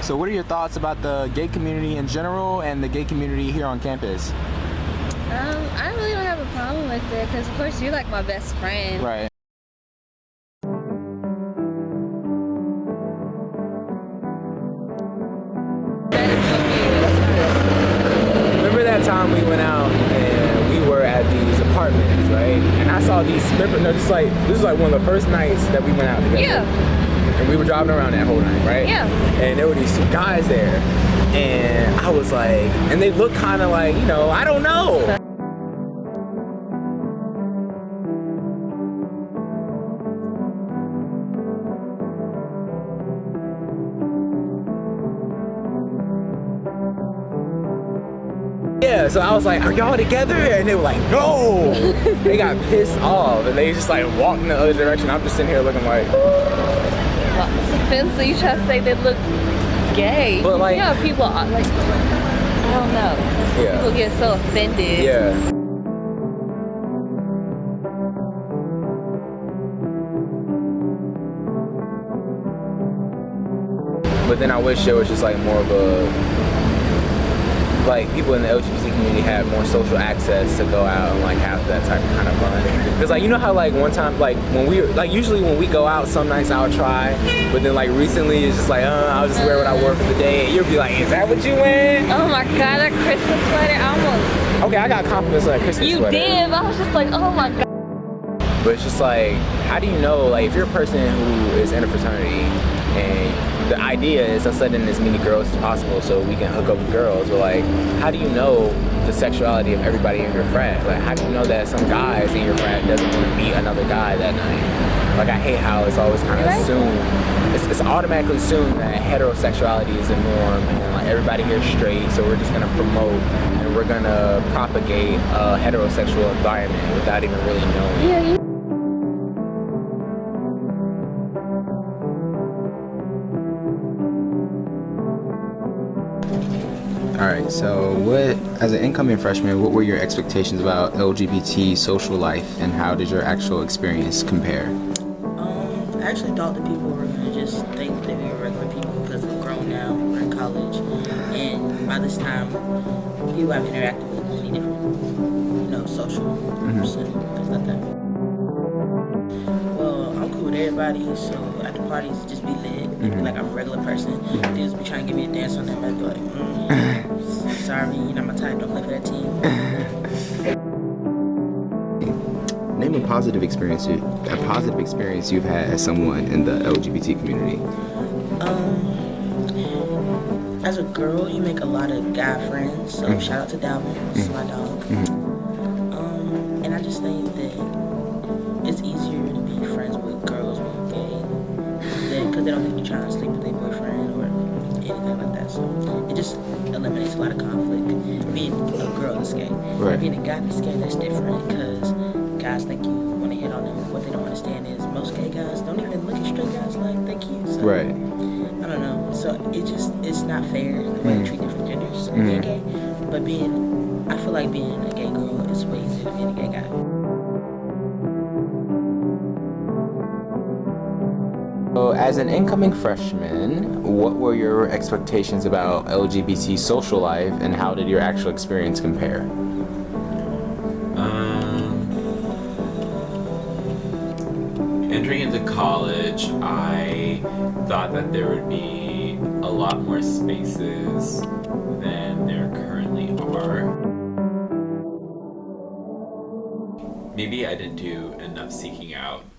So what are your thoughts about the gay community in general and the gay community here on campus? I really don't have a problem with it because, of course, you're like my best friend. Right. Remember that time we went out and we were at these apartments, right? And I saw these, this was like one of the first nights that we went out together. Yeah. And we were driving around that whole night, right? Yeah. And there were these two guys there. And I was like, and they looked kind of like, I don't know. Yeah, so I was like, are y'all together? And they were like, no! They got pissed off and they just like walked in the other direction. I'm just sitting here looking like... Well, it's offensive. You try to say they look gay. But like... People are like, I don't know. Yeah. People get so offended. Yeah. But then I wish there was just like more of a... like people in the LGBT community had more social access to go out and like have that type of kind of fun. Because like how like one time like when we like usually when we go out some nights I'll try, but then like recently it's just like I'll just wear what I wore for the day and you'll be like, is that what you wearing? Oh my god, that Christmas sweater almost. Okay, I got compliments on that Christmas sweater. You did, but I was just like, oh my god. But it's just like, how do you know, like if you're a person who is in a fraternity and the idea is to let in as many girls as possible so we can hook up with girls, but like, how do you know the sexuality of everybody in your frat? Like, how do you know that some guys in your frat doesn't want to meet another guy that night? Like, I hate how it's always kind of assumed, it's automatically assumed that heterosexuality is the norm and like everybody here is straight, so we're just gonna promote and we're gonna propagate a heterosexual environment without even really knowing. Yeah. Alright, so as an incoming freshman, what were your expectations about LGBT social life and how did your actual experience compare? I actually thought that people were going to just think that we were regular people because we're grown now, we're in college, and by this time, people have interacted with many different, social groups and things like that. Well, I'm cool with everybody, so at the parties, just be lit. Like I'm a regular person. Dudes be trying to get me to dance on them, I'd be like, sorry, you're not my type, don't play for that team. Name a positive experience you've had as someone in the LGBT community. As a girl, you make a lot of guy friends, so shout out to Dalvin, this is my dog. And I just think that it's easier to be friends with girls when you're gay, because they don't think you're trying to sleep with their boyfriend or anything like that, so it just eliminates a lot of conflict. Being a girl that's gay, being a guy that's gay, that's different, because guys think you want to hit on them. What they don't understand is most gay guys don't even look at straight guys like they're cute. So, I don't know. So it's not fair the way they treat different genders being gay. But I feel like being a gay girl is way easier than being a gay guy. So as an incoming freshman, what were your expectations about LGBT social life and how did your actual experience compare? Entering into college, I thought that there would be a lot more spaces than there currently are. Maybe I didn't do enough seeking out